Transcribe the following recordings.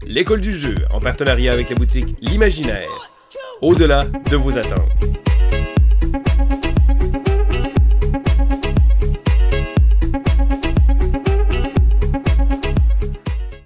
l'école du jeu, en partenariat avec la boutique L'Imaginaire. Au-delà de vos attentes.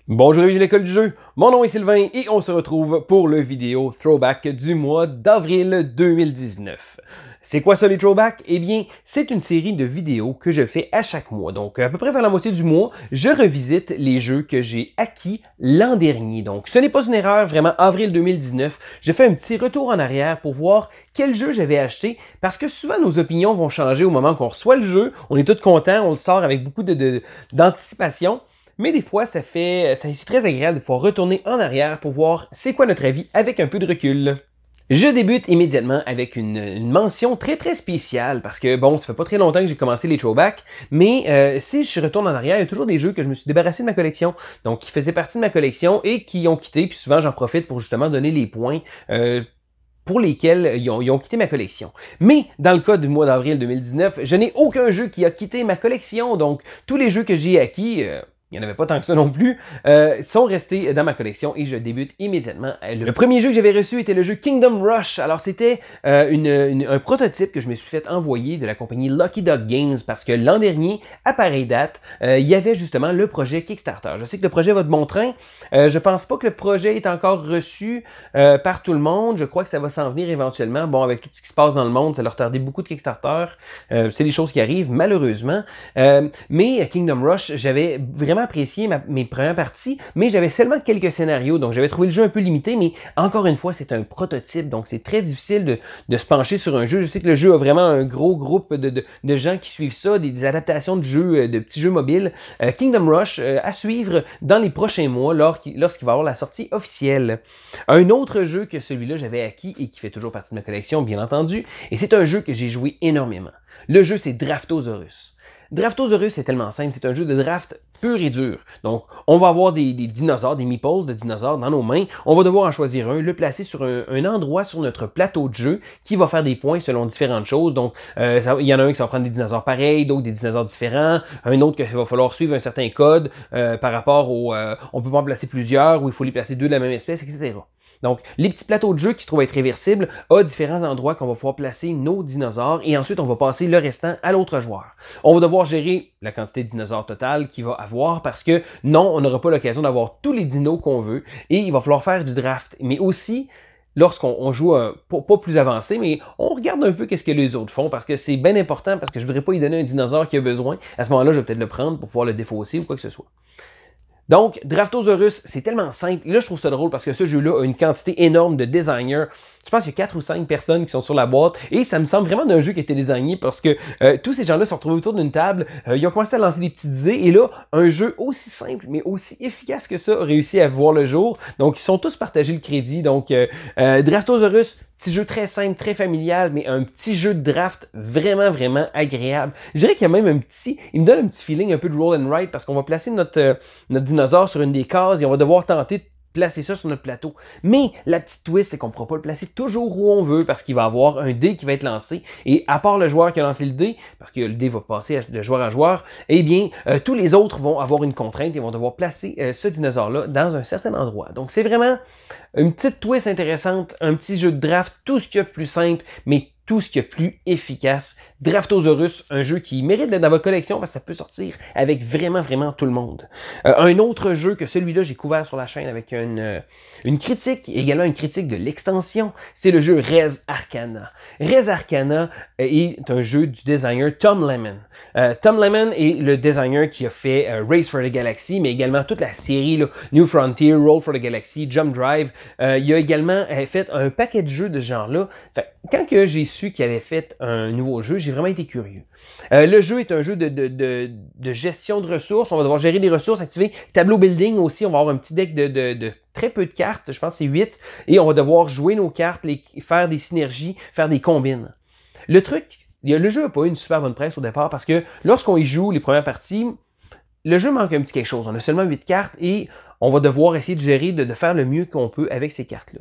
Bonjour amis de l'école du jeu, mon nom est Sylvain et on se retrouve pour le vidéo Throwback du mois d'avril 2019. C'est quoi ça les throwbacks? Eh bien, c'est une série de vidéos que je fais à chaque mois. Donc, à peu près vers la moitié du mois, je revisite les jeux que j'ai acquis l'an dernier. Donc, ce n'est pas une erreur, vraiment, avril 2019, je fais un petit retour en arrière pour voir quel jeu j'avais acheté, parce que souvent nos opinions vont changer au moment qu'on reçoit le jeu. On est tous contents, on le sort avec beaucoup d'anticipation. Mais des fois, c'est très agréable de pouvoir retourner en arrière pour voir c'est quoi notre avis avec un peu de recul. Je débute immédiatement avec une mention très spéciale parce que bon, ça fait pas très longtemps que j'ai commencé les throwbacks, mais si je retourne en arrière, il y a toujours des jeux que je me suis débarrassé de ma collection, donc qui faisaient partie de ma collection et qui ont quitté, puis souvent j'en profite pour justement donner les points pour lesquels ils ont quitté ma collection. Mais dans le cas du mois d'avril 2019, je n'ai aucun jeu qui a quitté ma collection, donc tous les jeux que j'ai acquis... il n'y en avait pas tant que ça non plus, sont restés dans ma collection et je débute immédiatement. Le premier jeu que j'avais reçu était le jeu Kingdom Rush. Alors c'était un prototype que je me suis fait envoyer de la compagnie Lucky Duck Games parce que l'an dernier, à pareille date, il y avait justement le projet Kickstarter. Je sais que le projet va de bon train. Je pense pas que le projet est encore reçu par tout le monde. Je crois que ça va s'en venir éventuellement. Bon, avec tout ce qui se passe dans le monde, ça leur retardé beaucoup de Kickstarter. C'est des choses qui arrivent, malheureusement. Mais Kingdom Rush, j'avais vraiment apprécié mes premières parties, mais j'avais seulement quelques scénarios, donc j'avais trouvé le jeu un peu limité, mais encore une fois, c'est un prototype, donc c'est très difficile de se pencher sur un jeu. Je sais que le jeu a vraiment un gros groupe de gens qui suivent ça, des adaptations de jeux, de petits jeux mobiles. Kingdom Rush à suivre dans les prochains mois, lorsqu'il va y avoir la sortie officielle. Un autre jeu que celui-là j'avais acquis et qui fait toujours partie de ma collection, bien entendu, et c'est un jeu que j'ai joué énormément. Le jeu, c'est Draftosaurus. Draftosaurus, c'est tellement simple, c'est un jeu de draft pur et dur. Donc, on va avoir des dinosaures, des meeples de dinosaures dans nos mains. On va devoir en choisir un, le placer sur un endroit sur notre plateau de jeu qui va faire des points selon différentes choses. Donc, il y en a un qui va prendre des dinosaures pareils, d'autres des dinosaures différents, un autre qu'il va falloir suivre un certain code par rapport au... on peut pas en placer plusieurs, ou il faut les placer deux de la même espèce, etc. Donc, les petits plateaux de jeu qui se trouvent être réversibles à différents endroits qu'on va pouvoir placer nos dinosaures et ensuite on va passer le restant à l'autre joueur. On va devoir gérer la quantité de dinosaures totale qu'il va avoir parce que non, on n'aura pas l'occasion d'avoir tous les dinos qu'on veut et il va falloir faire du draft. Mais aussi, lorsqu'on joue pas plus avancé, mais on regarde un peu qu'est-ce que les autres font parce que c'est bien important parce que je voudrais pas y donner un dinosaure qui a besoin. À ce moment-là, je vais peut-être le prendre pour pouvoir le défausser ou quoi que ce soit. Donc, Draftosaurus, c'est tellement simple. Là, je trouve ça drôle parce que ce jeu-là a une quantité énorme de designers. Je pense qu'il y a 4 ou 5 personnes qui sont sur la boîte et ça me semble vraiment d'un jeu qui a été designé parce que tous ces gens-là se retrouvent autour d'une table, ils ont commencé à lancer des petites idées et là, un jeu aussi simple mais aussi efficace que ça a réussi à voir le jour. Donc, ils sont tous partagés le crédit. Donc, Draftosaurus, petit jeu très simple, très familial, mais un petit jeu de draft vraiment agréable. Je dirais qu'il y a même il me donne un petit feeling un peu de roll and write parce qu'on va placer notre dinosaure sur une des cases et on va devoir tenter de placer ça sur notre plateau. Mais la petite twist, c'est qu'on ne pourra pas le placer toujours où on veut parce qu'il va y avoir un dé qui va être lancé et à part le joueur qui a lancé le dé, parce que le dé va passer de joueur à joueur, eh bien, tous les autres vont avoir une contrainte et vont devoir placer ce dinosaure-là dans un certain endroit. Donc, c'est vraiment une petite twist intéressante, un petit jeu de draft, tout ce qu'il y a de plus simple, mais tout ce qu'il y a de plus efficace. Draftosaurus, un jeu qui mérite d'être dans votre collection parce que ça peut sortir avec vraiment tout le monde. Un autre jeu que celui-là, j'ai couvert sur la chaîne avec une critique, également une critique de l'extension, c'est le jeu Res Arcana. Res Arcana est un jeu du designer Tom Lemon. Tom Lemon est le designer qui a fait Race for the Galaxy, mais également toute la série là, New Frontier, Roll for the Galaxy, Jump Drive. Il a également fait un paquet de jeux de ce genre-là. Quand j'ai su qu'il avait fait un nouveau jeu, j'ai vraiment été curieux. Le jeu est un jeu de gestion de ressources. On va devoir gérer les ressources, activer tableau building aussi. On va avoir un petit deck de très peu de cartes, je pense que c'est 8. Et on va devoir jouer nos cartes, faire des synergies, faire des combines. Le truc, le jeu n'a pas eu une super bonne presse au départ parce que lorsqu'on y joue les premières parties, le jeu manque un petit quelque chose. On a seulement 8 cartes et on va devoir essayer de gérer, de faire le mieux qu'on peut avec ces cartes-là.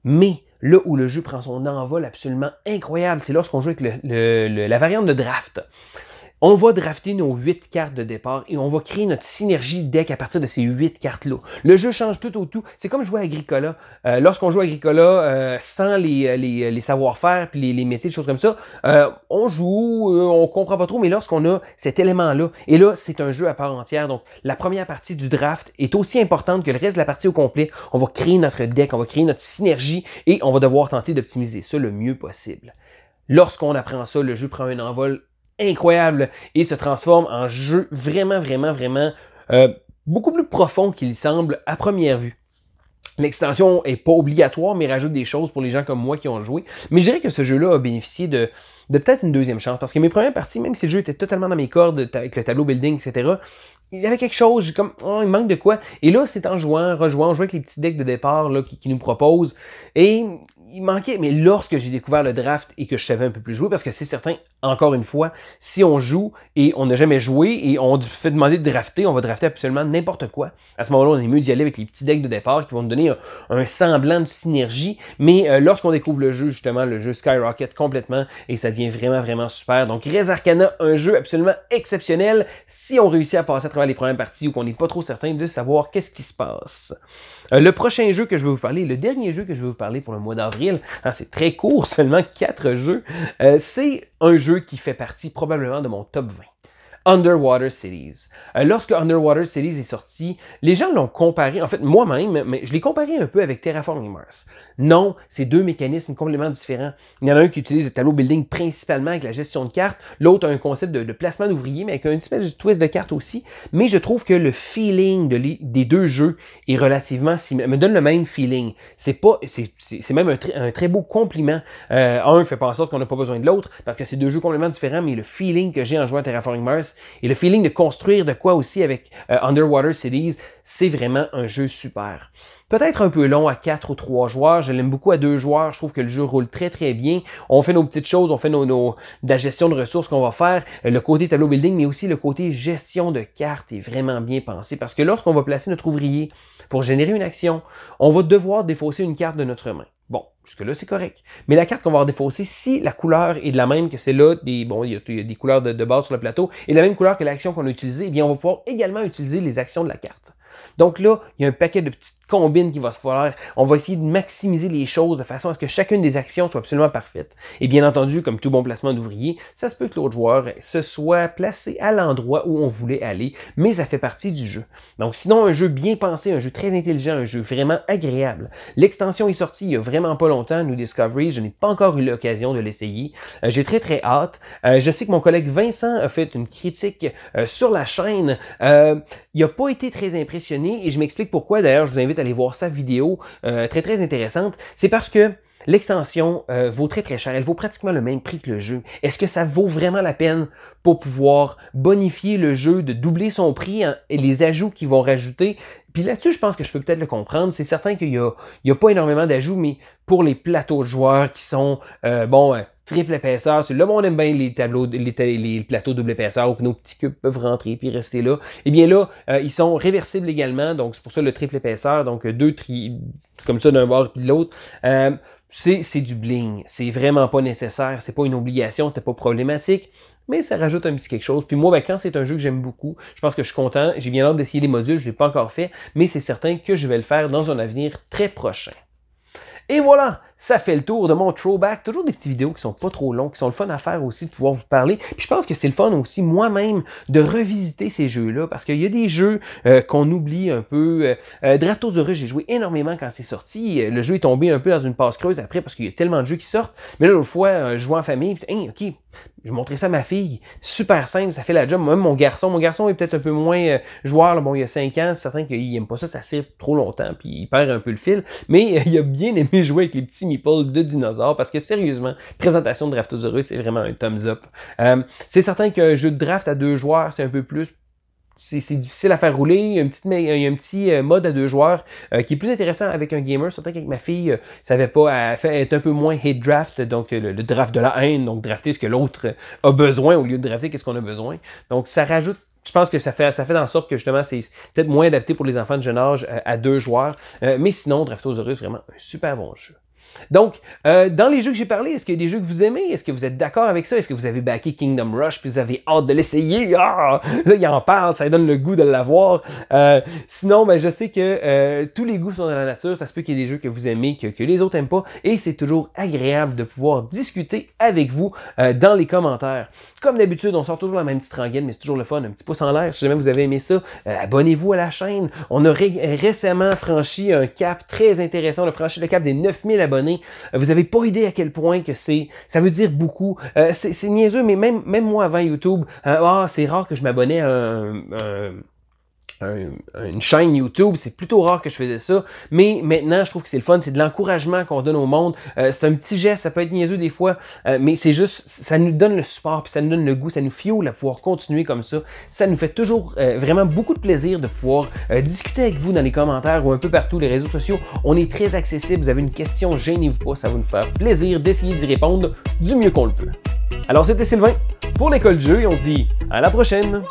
Mais là où le jeu prend son envol absolument incroyable, c'est lorsqu'on joue avec la variante de draft. On va drafter nos 8 cartes de départ et on va créer notre synergie deck à partir de ces 8 cartes-là. Le jeu change tout au tout. C'est comme jouer à Agricola. Lorsqu'on joue à Agricola sans les savoir-faire puis les métiers, des choses comme ça, on joue, on comprend pas trop, mais lorsqu'on a cet élément-là, et là, c'est un jeu à part entière. Donc, la première partie du draft est aussi importante que le reste de la partie au complet. On va créer notre deck, on va créer notre synergie et on va devoir tenter d'optimiser ça le mieux possible. Lorsqu'on apprend ça, le jeu prend un envol incroyable et se transforme en jeu vraiment beaucoup plus profond qu'il semble à première vue. L'extension est pas obligatoire, mais rajoute des choses pour les gens comme moi qui ont joué. Mais je dirais que ce jeu-là a bénéficié de peut-être une deuxième chance, parce que mes premières parties, même si le jeu était totalement dans mes cordes, avec le tableau building, etc., il y avait quelque chose, comme, oh, il manque de quoi. Et là, c'est en jouant, on joue avec les petits decks de départ là, qui nous proposent, et il manquait, mais lorsque j'ai découvert le draft et que je savais un peu plus jouer, parce que c'est certain, encore une fois, si on joue et on n'a jamais joué et on fait demander de drafter, on va drafter absolument n'importe quoi. À ce moment-là, on est mieux d'y aller avec les petits decks de départ qui vont nous donner un semblant de synergie, mais lorsqu'on découvre le jeu, justement, le jeu skyrocket complètement et ça devient vraiment super. Donc, Res Arcana, un jeu absolument exceptionnel si on réussit à passer à travers les premières parties ou qu'on n'est pas trop certain de savoir qu'est-ce qui se passe. Le prochain jeu que je vais vous parler, le dernier jeu que je vais vous parler pour le mois d'avril, c'est très court, seulement 4 jeux, c'est un jeu qui fait partie probablement de mon top 20. Underwater Cities. Lorsque Underwater Cities est sorti, les gens l'ont comparé, en fait moi-même, mais je l'ai comparé un peu avec Terraforming Mars. Non, c'est deux mécanismes complètement différents. Il y en a un qui utilise le tableau building principalement avec la gestion de cartes, l'autre a un concept de placement d'ouvriers, mais avec un espèce de twist de cartes aussi. Mais je trouve que le feeling des deux jeux est relativement similaire, me donne le même feeling. C'est même un très beau compliment. Un fait pas en sorte qu'on n'a pas besoin de l'autre, parce que c'est deux jeux complètement différents, mais le feeling que j'ai en jouant à Terraforming Mars et le feeling de construire de quoi aussi avec Underwater Cities, c'est vraiment un jeu super. Peut-être un peu long à 4 ou 3 joueurs, je l'aime beaucoup à 2 joueurs, je trouve que le jeu roule très bien. On fait nos petites choses, on fait de la gestion de ressources qu'on va faire, le côté tableau building, mais aussi le côté gestion de cartes est vraiment bien pensé, parce que lorsqu'on va placer notre ouvrier pour générer une action, on va devoir défausser une carte de notre main. Bon, jusque-là, c'est correct. Mais la carte qu'on va avoir défaussée, si la couleur est de la même que celle-là, il y a des couleurs de base sur le plateau, et la même couleur que l'action qu'on a utilisée, eh bien, on va pouvoir également utiliser les actions de la carte. Donc là, il y a un paquet de petites combines qui va se faire. On va essayer de maximiser les choses de façon à ce que chacune des actions soit absolument parfaite. Et bien entendu, comme tout bon placement d'ouvrier, ça se peut que l'autre joueur se soit placé à l'endroit où on voulait aller, mais ça fait partie du jeu. Donc sinon, un jeu bien pensé, un jeu très intelligent, un jeu vraiment agréable. L'extension est sortie il y a vraiment pas longtemps, New Discoveries, je n'ai pas encore eu l'occasion de l'essayer. J'ai très hâte. Je sais que mon collègue Vincent a fait une critique sur la chaîne. Il n'a pas été très impressionné et je m'explique pourquoi. D'ailleurs, je vous invite à aller voir sa vidéo très intéressante. C'est parce que l'extension vaut très cher. Elle vaut pratiquement le même prix que le jeu. Est-ce que ça vaut vraiment la peine pour pouvoir bonifier le jeu, de doubler son prix et les ajouts qu'ils vont rajouter? Puis là-dessus, je pense que je peux peut-être le comprendre. C'est certain qu'il y a pas énormément d'ajouts, mais pour les plateaux de joueurs qui sont, triple épaisseur, là, on aime bien les tableaux, les plateaux double épaisseur où nos petits cubes peuvent rentrer puis rester là. Eh bien là, ils sont réversibles également, donc c'est pour ça le triple épaisseur, donc deux comme ça d'un bord puis de l'autre. C'est du bling, c'est vraiment pas nécessaire, c'est pas une obligation, c'était pas problématique, mais ça rajoute un petit quelque chose. Puis moi, quand c'est un jeu que j'aime beaucoup, je pense que je suis content, j'ai bien hâte d'essayer les modules, je l'ai pas encore fait, mais c'est certain que je vais le faire dans un avenir très prochain. Et voilà, ça fait le tour de mon throwback. Toujours des petites vidéos qui sont pas trop longues, qui sont le fun à faire aussi de pouvoir vous parler. Puis je pense que c'est le fun aussi moi-même de revisiter ces jeux-là parce qu'il y a des jeux qu'on oublie un peu. Draftosaurus, j'ai joué énormément quand c'est sorti. Le jeu est tombé un peu dans une passe creuse après parce qu'il y a tellement de jeux qui sortent. Mais là, l'autre fois, je jouais en famille, puis hey, ok, je montrais ça à ma fille. Super simple, ça fait la job. Même mon garçon est peut-être un peu moins joueur. Là. Bon, il y a 5 ans, c'est certain qu'il aime pas ça, ça sert trop longtemps, puis il perd un peu le fil. Mais il a bien aimé jouer avec les petits meeples de dinosaures, parce que sérieusement, présentation de Draftosaurus, c'est vraiment un thumbs up. C'est certain qu'un jeu de draft à 2 joueurs, c'est un peu plus... C'est difficile à faire rouler. Il y a un petit mode à 2 joueurs qui est plus intéressant avec un gamer. Surtout qu'avec ma fille, savait pas, elle est un peu moins hate draft, donc le draft de la haine, donc drafter ce que l'autre a besoin au lieu de drafter qu'est-ce qu'on a besoin. Donc ça rajoute, je pense que ça fait en sorte que justement c'est peut-être moins adapté pour les enfants de jeune âge à 2 joueurs. Mais sinon, Draftosaurus, vraiment un super bon jeu. Donc, dans les jeux que j'ai parlé, est-ce qu'il y a des jeux que vous aimez? Est-ce que vous êtes d'accord avec ça? Est-ce que vous avez backé Kingdom Rush puis vous avez hâte de l'essayer? Ah! Là, il en parle, ça donne le goût de l'avoir. Sinon, ben, je sais que tous les goûts sont dans la nature. Ça se peut qu'il y ait des jeux que vous aimez, que les autres n'aiment pas. Et c'est toujours agréable de pouvoir discuter avec vous dans les commentaires. Comme d'habitude, on sort toujours la même petite rengaine, mais c'est toujours le fun. Un petit pouce en l'air si jamais vous avez aimé ça. Abonnez-vous à la chaîne. On a récemment franchi un cap très intéressant. On a franchi le cap des 9000 abonnés. Vous n'avez pas idée à quel point que ça veut dire beaucoup. C'est niaiseux, mais même moi avant YouTube, c'est rare que je m'abonnais à une chaîne YouTube, c'est plutôt rare que je faisais ça, mais maintenant je trouve que c'est le fun, c'est de l'encouragement qu'on donne au monde, c'est un petit geste, ça peut être niaiseux des fois, mais c'est juste, ça nous donne le support, puis ça nous donne le goût, ça nous fuel à pouvoir continuer comme ça nous fait toujours vraiment beaucoup de plaisir de pouvoir discuter avec vous dans les commentaires ou un peu partout, les réseaux sociaux, on est très accessible, vous avez une question, gênez-vous pas, ça va nous faire plaisir d'essayer d'y répondre du mieux qu'on le peut. Alors c'était Sylvain pour l'école du jeu et on se dit à la prochaine!